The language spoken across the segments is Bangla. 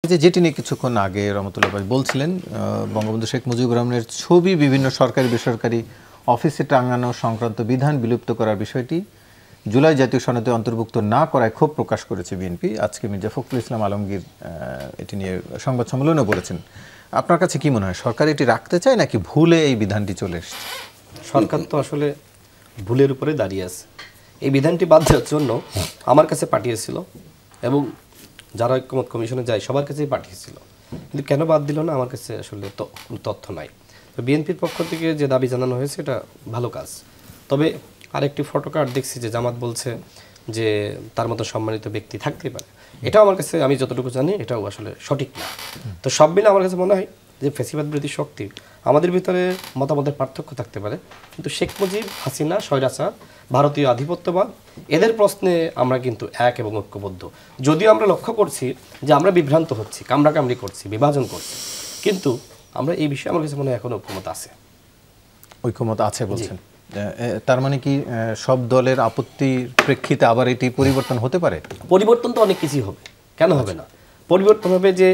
যে যেটি নিয়ে কিছুক্ষণ আগে রহমতুল্লাহ ভাই বলছিলেন, বঙ্গবন্ধু শেখ মুজিবুর রহমানের ছবি বিভিন্ন সরকারি বেসরকারি অফিসে টাঙানো সংক্রান্ত বিধান বিলুপ্ত করার বিষয়টি জুলাই জাতীয় সনদে অন্তর্ভুক্ত না করায় ক্ষোভ প্রকাশ করেছে বিএনপি। আজকে মির্জা ফখরুল ইসলাম আলমগীর এটি নিয়ে সংবাদ সম্মেলনে বলেছেন। আপনার কাছে কি মনে হয়, সরকার এটি রাখতে চায় নাকি ভুলে এই বিধানটি চলে এসেছে? সরকার তো আসলে ভুলের উপরে দাঁড়িয়ে আছে। এই বিধানটি বাদ দেওয়ার জন্য আমার কাছে পাঠিয়েছিল এবং যারা ঐক্যমত কমিশনে যায় সবার কাছেই পাঠিয়েছিল, কিন্তু কেন বাদ দিল না আমার কাছে আসলে তথ্য নাই। তো বিএনপির পক্ষ থেকে যে দাবি জানানো হয়েছে এটা ভালো কাজ। তবে আরেকটি ফটোকার্ড দেখছি যে জামাত বলছে যে তার মতো সম্মানিত ব্যক্তি থাকতেই পারে। এটাও আমার কাছে, আমি যতটুকু জানি এটাও আসলে সঠিক না। তো সব মিলে আমার কাছে মনে হয় যে ফ্যাসিবাদ বিরোধী শক্তি আমাদের ভিতরে মতামতের পার্থক্য থাকতে পারে, কিন্তু শেখ মুজিব, হাসিনা, স্বৈরাচার, ভারতীয় আধিপত্যবাদ এদের প্রশ্নে আমরা কিন্তু এক এবং ঐক্যবদ্ধ। যদিও আমরা লক্ষ্য করছি যে আমরা বিভ্রান্ত হচ্ছি, কামড়াকামড়ি করছি, বিভাজন করছি, কিন্তু আমরা এই বিষয়ে আমার কাছে মনে হয় এখন ঐক্যমত আছে। ঐক্যমত আছে বলছেন, তার মানে কি সব দলের আপত্তির প্রেক্ষিতে আবার এটি পরিবর্তন হতে পারে? পরিবর্তন তো অনেক কিছুই হবে, কেন হবে না? পরিবর্তন হবে যে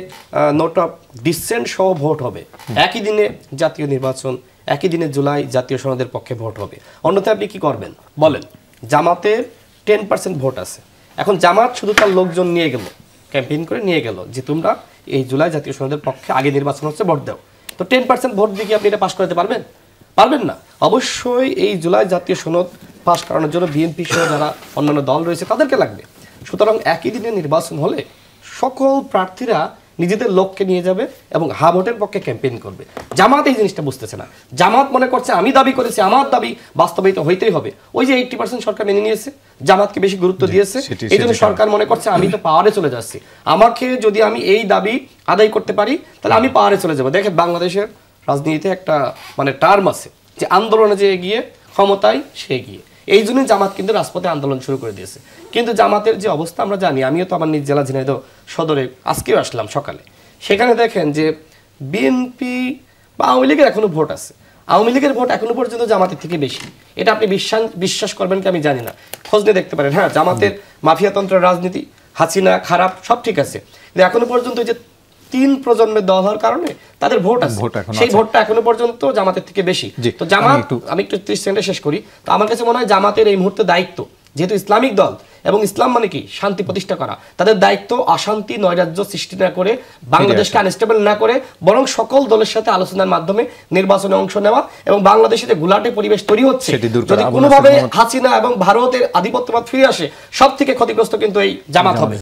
নোট অফ ডিসেন্ট সহ ভোট হবে, একই দিনে জাতীয় নির্বাচন, একই দিনে জুলাই জাতীয় সনদের পক্ষে ভোট হবে। অন্যথায় আপনি কি করবেন বলেন? জামাতের 10% ভোট আছে, এখন জামাত শুধু তার লোকজন নিয়ে গেল, ক্যাম্পেইন করে নিয়ে গেল যে তোমরা এই জুলাই জাতীয় সনদের পক্ষে আগে নির্বাচন হচ্ছে, ভোট দাও। তো 10% ভোট দিয়ে কি আপনি এটা পাশ করাতে পারবেন? পারবেন না। অবশ্যই এই জুলাই জাতীয় সনদ পাশ করানোর জন্য বিএনপি সহ যারা অন্যান্য দল রয়েছে তাদেরকে লাগবে। সুতরাং একই দিনে নির্বাচন হলে সকল প্রার্থীরা নিজেদের লোককে নিয়ে যাবে এবং হা ভোটের পক্ষে ক্যাম্পেইন করবে। জামাত এই জিনিসটা বুঝতেছে না। জামাত মনে করছে আমি দাবি করেছি, আমার দাবি বাস্তবায়িত হইতেই হবে। ওই যে 80% সরকার মেনে নিয়েছে, জামাতকে বেশি গুরুত্ব দিয়েছে, এই জন্য সরকার মনে করছে আমি তো পাওয়ারে চলে যাচ্ছি, আমাকে যদি আমি এই দাবি আদায় করতে পারি তাহলে আমি পাওয়ারে চলে যাবো। দেখেন বাংলাদেশের রাজনীতিতে একটা মানে টার্ম আছে যে আন্দোলনে যে এগিয়ে ক্ষমতায় সে এগিয়ে। এই জন্যই জামাত কিন্তু রাজপথে আন্দোলন শুরু করে দিয়েছে। কিন্তু জামাতের যে অবস্থা আমরা জানি, আমিও তো আমার নিজ জেলা ঝিনাইদহ সদরে আজকেও আসলাম সকালে, সেখানে দেখেন যে বিএনপি বা আওয়ামী লীগের এখনো ভোট আছে, আওয়ামী লীগের ভোট এখনো পর্যন্ত জামাতের থেকে বেশি। এটা আপনি বিশ্বাস করবেন কি আমি জানি না, খোঁজ নিয়ে দেখতে পারেন। হ্যাঁ, জামাতের মাফিয়াতন্ত্রের রাজনীতি, হাসিনা খারাপ, সব ঠিক আছে, কিন্তু এখনো পর্যন্ত যে 3 প্রজন্মের দল হওয়ার কারণে তাদের ভোট আছে, সেই ভোটটা এখনো পর্যন্ত জামাতের থেকে বেশি। তো জামাত, আমি একটু 30 সেকেন্ডে শেষ করি, তো আমার কাছে মনে হয় জামাতের এই মুহূর্তে দায়িত্ব, যেহেতু ইসলামিক দল এবং ইসলাম মানে কি শান্তি প্রতিষ্ঠা করা, তাদের দায়িত্ব অশান্তি নৈরাজ্য সৃষ্টি না করে, বাংলাদেশকে আনস্টেবল না করে, বরং সকল দলের সাথে আলোচনার মাধ্যমে নির্বাচনে অংশ নেওয়া এবং বাংলাদেশে যে গুলাটে পরিবেশ তৈরি হচ্ছে, যদি কোনোভাবে হাসিনা এবং ভারতের আধিপত্যবাদ ফিরে আসে, সব থেকে ক্ষতিগ্রস্ত কিন্তু এই জামাত হবে।